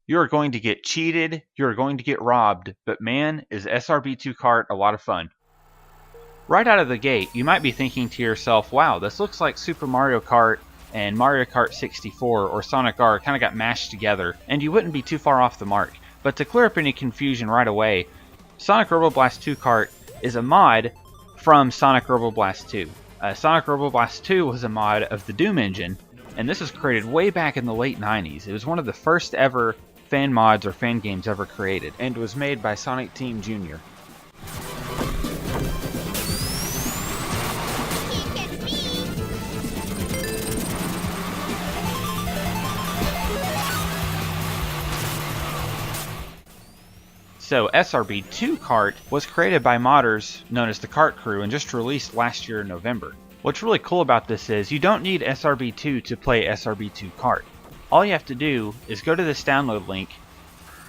You are going to get cheated, you are going to get robbed, but man, is SRB2 Kart a lot of fun. Right out of the gate, you might be thinking to yourself, wow, this looks like Super Mario Kart and Mario Kart 64 or Sonic R kind of got mashed together, and you wouldn't be too far off the mark. But to clear up any confusion right away, Sonic Roboblast 2 Kart is a mod from Sonic Roboblast 2. Sonic Roboblast 2 was a mod of the Doom engine, and this was created way back in the late 90s. It was one of the first ever fan mods or fan games ever created, and was made by Sonic Team Jr. So SRB2 Kart was created by modders known as the Kart Crew and just released last year in November. What's really cool about this is you don't need SRB2 to play SRB2 Kart. All you have to do is go to this download link,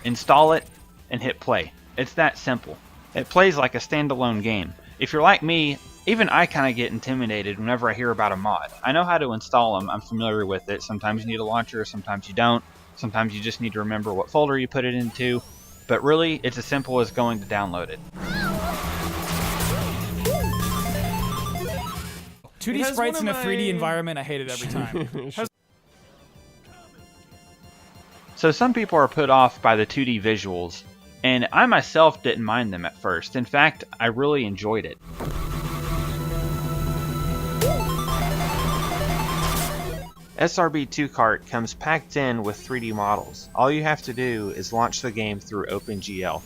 install it, and hit play. It's that simple. It plays like a standalone game. If you're like me, even I kind of get intimidated whenever I hear about a mod. I know how to install them, I'm familiar with it. Sometimes you need a launcher, sometimes you don't. Sometimes you just need to remember what folder you put it into. But really, it's as simple as going to download it. 2D sprites in a 3D environment, I hate it every time. So some people are put off by the 2D visuals, and I myself didn't mind them at first. In fact, I really enjoyed it. SRB2 Kart comes packed in with 3D models. All you have to do is launch the game through OpenGL.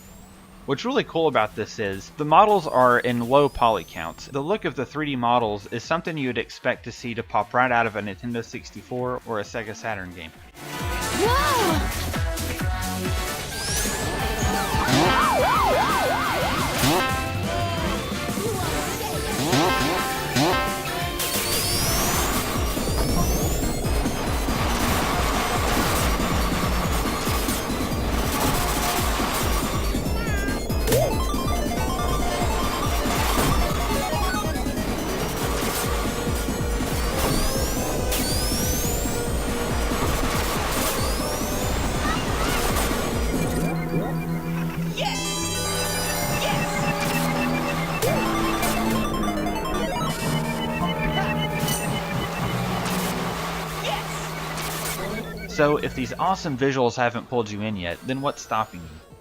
What's really cool about this is the models are in low poly counts. The look of the 3D models is something you would expect to see to pop right out of a Nintendo 64 or a Sega Saturn game. Whoa! So if these awesome visuals haven't pulled you in yet, then what's stopping you?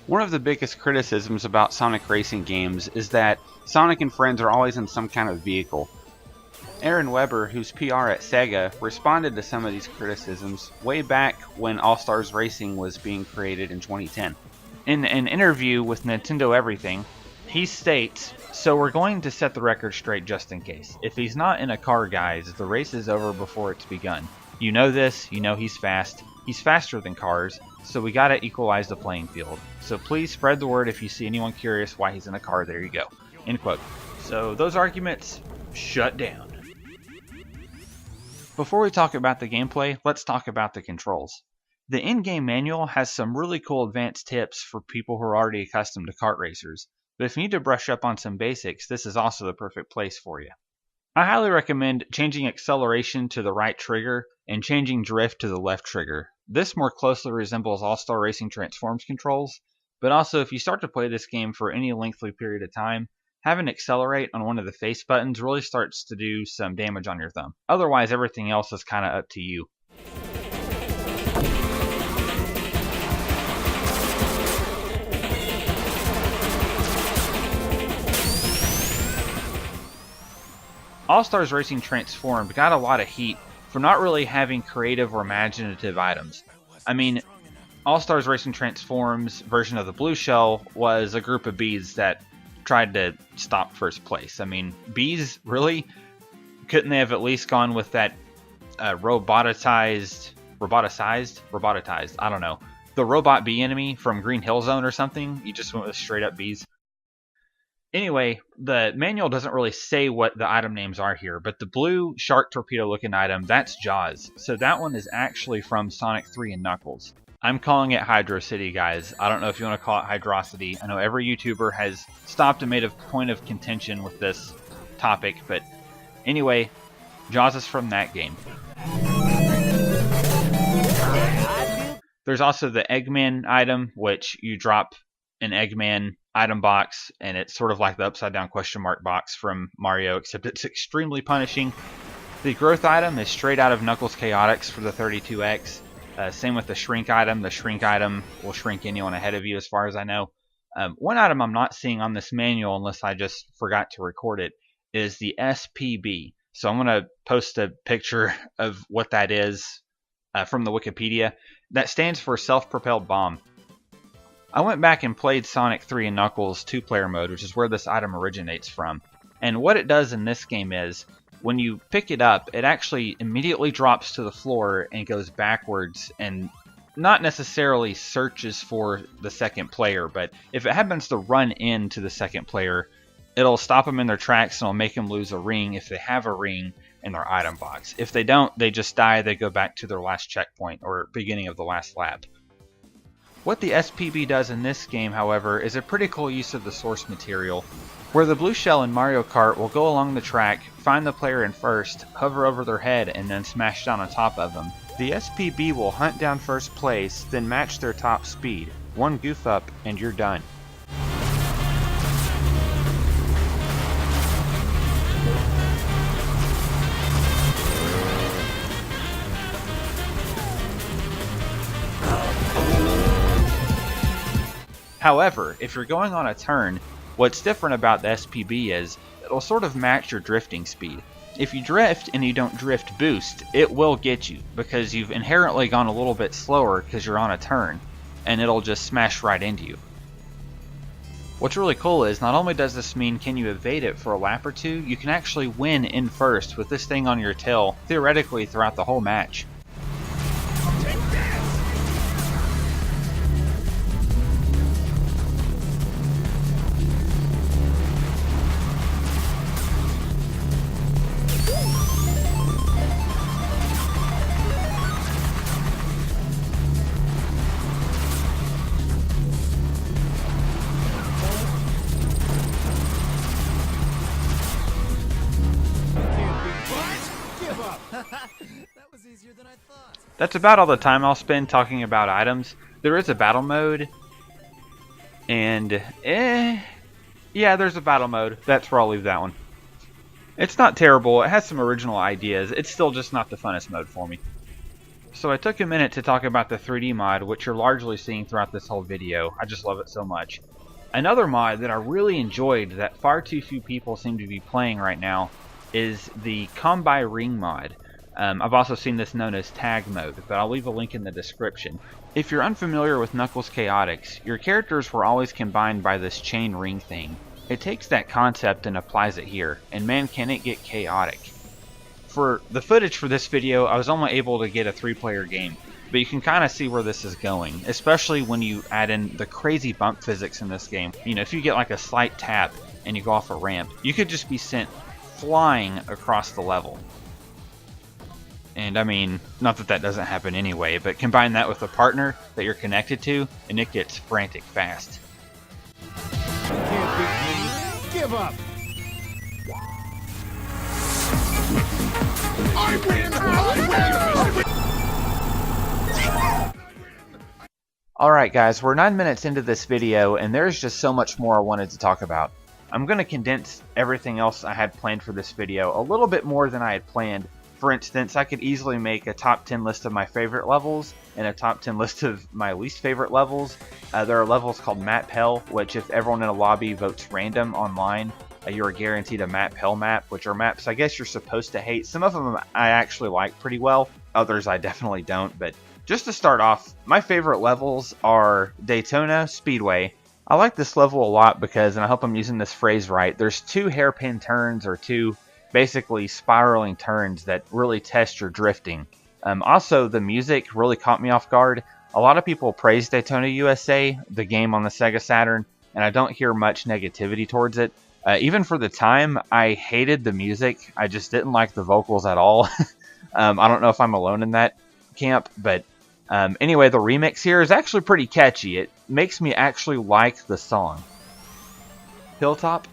One of the biggest criticisms about Sonic racing games is that Sonic and friends are always in some kind of vehicle. Aaron Weber, who's PR at Sega, responded to some of these criticisms way back when All-Stars Racing was being created in 2010. In an interview with Nintendo Everything, he states, "So we're going to set the record straight just in case. If he's not in a car, guys, the race is over before it's begun. You know this, you know he's fast. He's faster than cars, so we gotta equalize the playing field. So please spread the word if you see anyone curious why he's in a car, there you go." End quote. So those arguments, shut down. Before we talk about the gameplay, let's talk about the controls. The in-game manual has some really cool advanced tips for people who are already accustomed to kart racers, but if you need to brush up on some basics, this is also the perfect place for you. I highly recommend changing acceleration to the right trigger and changing drift to the left trigger. This more closely resembles All-Star Racing Transforms controls, but also if you start to play this game for any lengthy period of time, having accelerate on one of the face buttons really starts to do some damage on your thumb. Otherwise, everything else is kind of up to you. All-Stars Racing Transformed got a lot of heat for not really having creative or imaginative items. I mean, All-Stars Racing Transforms version of the Blue Shell was a group of bees that tried to stop first place. I mean, bees, really? Couldn't they have at least gone with that roboticized, I don't know, the robot bee enemy from Green Hill Zone or something? You just went with straight up bees. Anyway, the manual doesn't really say what the item names are here, but the blue shark torpedo looking item, that's Jaws. So that one is actually from Sonic 3 and Knuckles. I'm calling it Hydro City, guys. I don't know if you want to call it Hydrocity. I know every YouTuber has stopped and made a point of contention with this topic, but anyway, Jaws is from that game. There's also the Eggman item, which you drop an Eggman item box, and it's sort of like the upside down question mark box from Mario, except it's extremely punishing. The growth item is straight out of Knuckles Chaotix for the 32X. Same with the shrink item. The shrink item will shrink anyone ahead of you as far as I know. One item I'm not seeing on this manual, unless I just forgot to record it, is the SPB. So I'm going to post a picture of what that is from the Wikipedia. That stands for Self-Propelled Bomb. I went back and played Sonic 3 and Knuckles 2-player mode, which is where this item originates from. And what it does in this game is, when you pick it up, it actually immediately drops to the floor and goes backwards and not necessarily searches for the second player, but if it happens to run into the second player, it'll stop them in their tracks and it'll make them lose a ring if they have a ring in their item box. If they don't, they just die, they go back to their last checkpoint or beginning of the last lap. What the SPB does in this game, however, is a pretty cool use of the source material, where the blue shell in Mario Kart will go along the track, find the player in first, hover over their head, and then smash down on top of them. The SPB will hunt down first place, then match their top speed. One goof up, and you're done. However, if you're going on a turn, what's different about the SPB is it'll sort of match your drifting speed. If you drift and you don't drift boost, it will get you because you've inherently gone a little bit slower because you're on a turn, and it'll just smash right into you. What's really cool is not only does this mean can you evade it for a lap or two, you can actually win in first with this thing on your tail theoretically throughout the whole match. That was easier than I thought. That's about all the time I'll spend talking about items. There is a battle mode, and yeah, there's a battle mode. That's where I'll leave that one. It's not terrible. It has some original ideas. It's still just not the funnest mode for me. So I took a minute to talk about the 3D mod, which you're largely seeing throughout this whole video. I just love it so much. Another mod that I really enjoyed that far too few people seem to be playing right now is the Combiring mod. I've also seen this known as tag mode, but I'll leave a link in the description. If you're unfamiliar with Knuckles Chaotix, your characters were always combined by this chain ring thing. It takes that concept and applies it here, and man can it get chaotic. For the footage for this video, I was only able to get a 3-player game, but you can kind of see where this is going, especially when you add in the crazy bump physics in this game. You know, if you get like a slight tap and you go off a ramp, you could just be sent flying across the level. And I mean, not that that doesn't happen anyway, but combine that with a partner that you're connected to, and it gets frantic fast. Can't beat me. Give up. I win! Alright guys, we're 9 minutes into this video, and there's just so much more I wanted to talk about. I'm going to condense everything else I had planned for this video a little bit more than I had planned. For instance, I could easily make a top 10 list of my favorite levels and a top 10 list of my least favorite levels. There are levels called Map Hell, which if everyone in a lobby votes random online, you're guaranteed a Map Hell map, which are maps I guess you're supposed to hate. Some of them I actually like pretty well, others I definitely don't. But just to start off, my favorite levels are Daytona Speedway. I like this level a lot because, and I hope I'm using this phrase right, there's 2 hairpin turns or 2 basically spiraling turns that really test your drifting. Also, the music really caught me off guard. A lot of people praise Daytona USA, the game on the Sega Saturn, and I don't hear much negativity towards it. Even for the time, I hated the music. I just didn't like the vocals at all. I don't know if I'm alone in that camp, but anyway, the remix here is actually pretty catchy. It makes me actually like the song. Hilltop.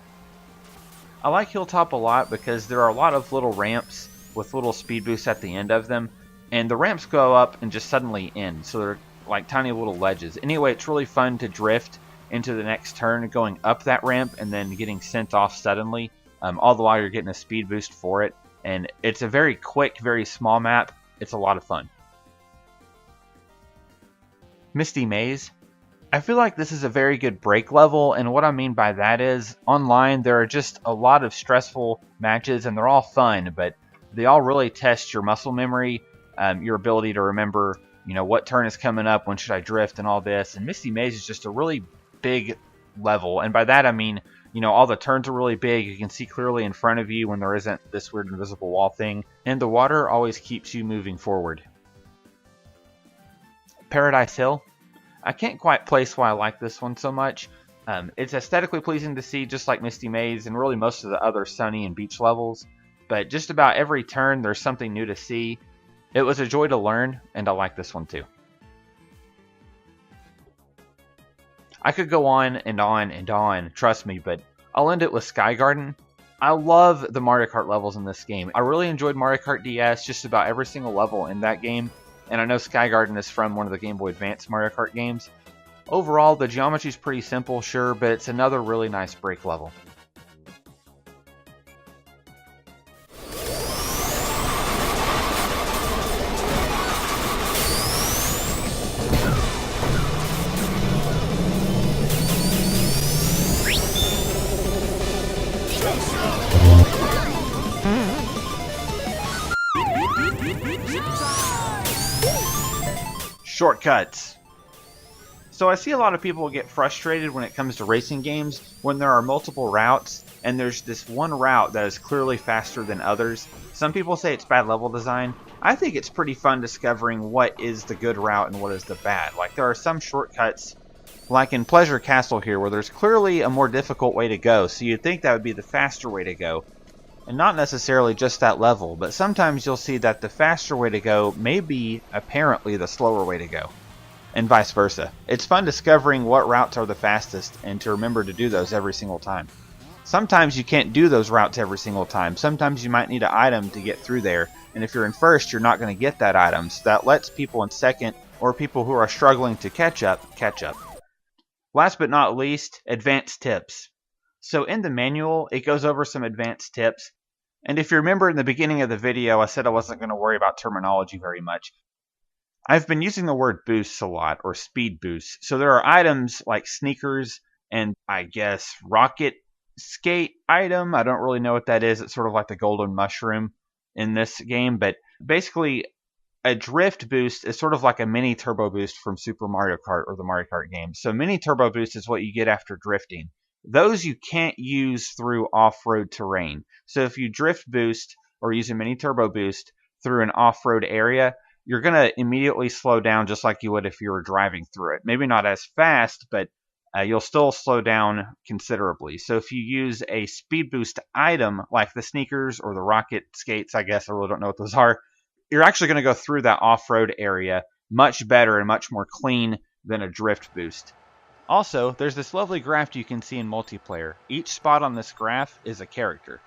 I like Hilltop a lot because there are a lot of little ramps with little speed boosts at the end of them, and the ramps go up and just suddenly end, so they're like tiny little ledges. Anyway, it's really fun to drift into the next turn, going up that ramp and then getting sent off suddenly, all the while you're getting a speed boost for it. And it's a very quick, very small map. It's a lot of fun. Misty Maze. I feel like this is a very good break level, and what I mean by that is, online there are just a lot of stressful matches, and they're all fun, but they all really test your muscle memory, your ability to remember, you know, what turn is coming up, when should I drift, and all this. And Misty Maze is just a really big level, and by that I mean, you know, all the turns are really big, you can see clearly in front of you when there isn't this weird invisible wall thing, and the water always keeps you moving forward. Paradise Hill. I can't quite place why I like this one so much. It's aesthetically pleasing to see, just like Misty Maze and really most of the other sunny and beach levels, but just about every turn there's something new to see. It was a joy to learn, and I like this one too. I could go on and on and on, trust me, but I'll end it with Sky Garden. I love the Mario Kart levels in this game. I really enjoyed Mario Kart DS, just about every single level in that game. And I know Sky Garden is from one of the Game Boy Advance Mario Kart games. Overall, the geometry is pretty simple, sure, but it's another really nice break level. Shortcuts. So I see a lot of people get frustrated when it comes to racing games when there are multiple routes and there's this one route that is clearly faster than others. Some people say it's bad level design. I think it's pretty fun discovering what is the good route and what is the bad. Like, there are some shortcuts, like in Pleasure Castle here, where there's clearly a more difficult way to go, so you'd think that would be the faster way to go. And not necessarily just that level, but sometimes you'll see that the faster way to go may be apparently the slower way to go, and vice versa. It's fun discovering what routes are the fastest and to remember to do those every single time. Sometimes you can't do those routes every single time. Sometimes you might need an item to get through there, and if you're in first, you're not going to get that item, so that lets people in second or people who are struggling to catch up, catch up. Last but not least, advanced tips. So in the manual, it goes over some advanced tips. And if you remember in the beginning of the video, I said I wasn't going to worry about terminology very much. I've been using the word boosts a lot, or speed boosts. So there are items like sneakers and, I guess, rocket skate item. I don't really know what that is. It's sort of like the golden mushroom in this game. But basically, a drift boost is sort of like a mini turbo boost from Super Mario Kart or the Mario Kart game. So mini turbo boost is what you get after drifting. Those you can't use through off-road terrain. So if you drift boost or use a mini turbo boost through an off-road area, you're going to immediately slow down just like you would if you were driving through it. Maybe not as fast, but you'll still slow down considerably. So if you use a speed boost item like the sneakers or the rocket skates, I guess I really don't know what those are, you're actually going to go through that off-road area much better and much more clean than a drift boost. Also, there's this lovely graph you can see in multiplayer. Each spot on this graph is a character.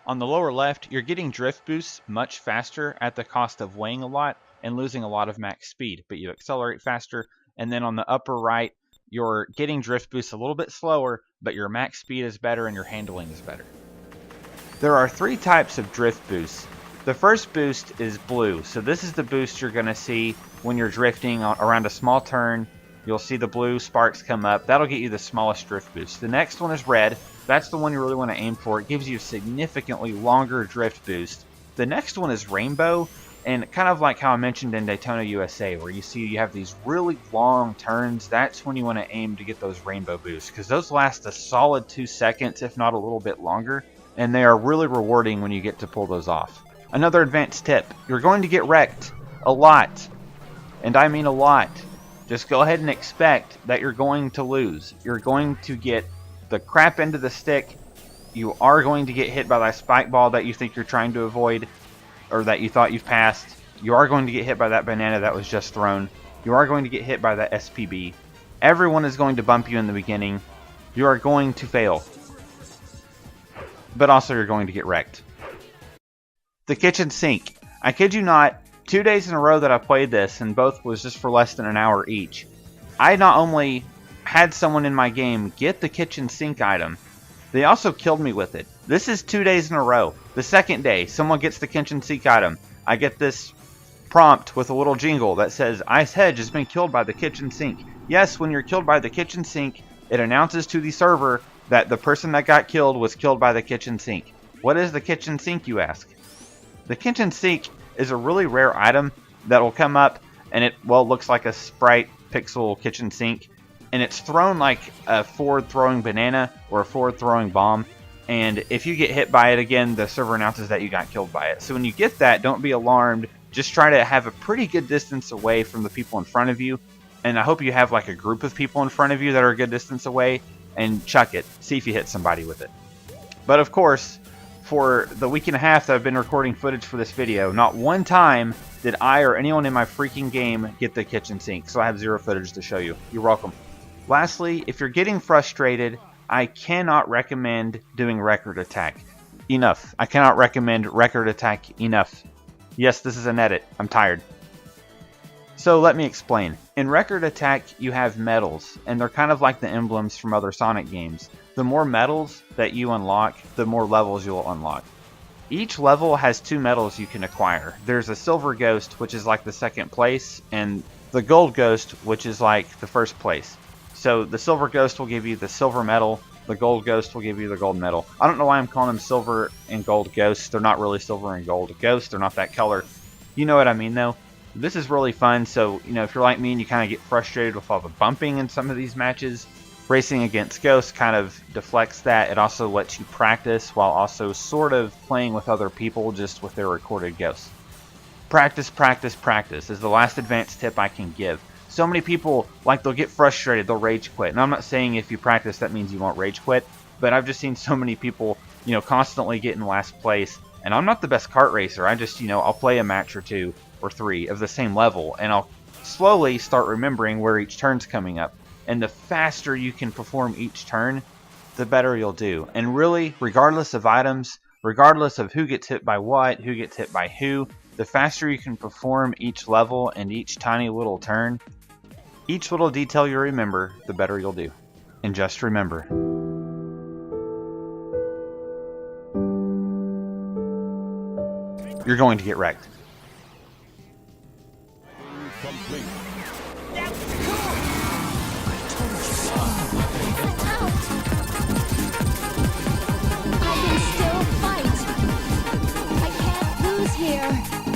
On the lower left, you're getting drift boosts much faster at the cost of weighing a lot and losing a lot of max speed, but you accelerate faster. And then on the upper right, you're getting drift boosts a little bit slower, but your max speed is better and your handling is better. There are 3 types of drift boosts. The first boost is blue, so this is the boost you're going to see when you're drifting around a small turn. You'll see the blue sparks come up. That'll get you the smallest drift boost. The next one is red. That's the one you really want to aim for. It gives you a significantly longer drift boost. The next one is rainbow, and kind of like how I mentioned in Daytona USA, where you see you have these really long turns. That's when you want to aim to get those rainbow boosts, because those last a solid 2 seconds, if not a little bit longer, and they are really rewarding when you get to pull those off. Another advanced tip, you're going to get wrecked a lot, and I mean a lot. Just go ahead and expect that you're going to lose. You're going to get the crap end of the stick. You are going to get hit by that spike ball that you think you're trying to avoid, or that you thought you've passed. You are going to get hit by that banana that was just thrown. You are going to get hit by that SPB. Everyone is going to bump you in the beginning. You are going to fail. But also you're going to get wrecked. The kitchen sink. I kid you not, 2 days in a row that I played this, and both was just for less than an hour each, I not only had someone in my game get the kitchen sink item, they also killed me with it. This is 2 days in a row. The second day, someone gets the kitchen sink item. I get this prompt with a little jingle that says, Ice Hedge has been killed by the kitchen sink. Yes, when you're killed by the kitchen sink, it announces to the server that the person that got killed was killed by the kitchen sink. What is the kitchen sink, you ask? The kitchen sink is a really rare item that will come up, and it, well, looks like a sprite pixel kitchen sink, and it's thrown like a forward throwing banana or a forward throwing bomb, and if you get hit by it again, the server announces that you got killed by it. So when you get that, don't be alarmed. Just try to have a pretty good distance away from the people in front of you, and I hope you have like a group of people in front of you that are a good distance away, and chuck it. See if you hit somebody with it. But of course, for the week and a half that I've been recording footage for this video, not one time did I or anyone in my freaking game get the kitchen sink, so I have zero footage to show you. You're welcome. Lastly, if you're getting frustrated, I cannot recommend doing record attack. Enough. I cannot recommend record attack enough. Yes, this is an edit. I'm tired. So let me explain. In record attack, you have medals, and they're kind of like the emblems from other Sonic games. The more medals that you unlock, the more levels you'll unlock. Each level has 2 medals you can acquire. There's a silver ghost, which is like the second place, and the gold ghost, which is like the first place. So the silver ghost will give you the silver medal, the gold ghost will give you the gold medal. I don't know why I'm calling them silver and gold ghosts. They're not really silver and gold ghosts. They're not that color. You know what I mean, though. This is really fun, so, you know, if you're like me and you kind of get frustrated with all the bumping in some of these matches, racing against ghosts kind of deflects that. It also lets you practice while also sort of playing with other people just with their recorded ghosts. Practice, practice, practice is the last advanced tip I can give. So many people, like, they'll get frustrated, they'll rage quit. And I'm not saying if you practice that means you won't rage quit, but I've just seen so many people, you know, constantly get in last place. And I'm not the best kart racer. I just, you know, I'll play a match or 2 or 3 of the same level, and I'll slowly start remembering where each turn's coming up. And the faster you can perform each turn, the better you'll do. And really, regardless of items, regardless of who gets hit by what, who gets hit by who, the faster you can perform each level and each tiny little turn, each little detail you remember, the better you'll do. And just remember, you're going to get wrecked. Complete. I can still fight. I can't lose here.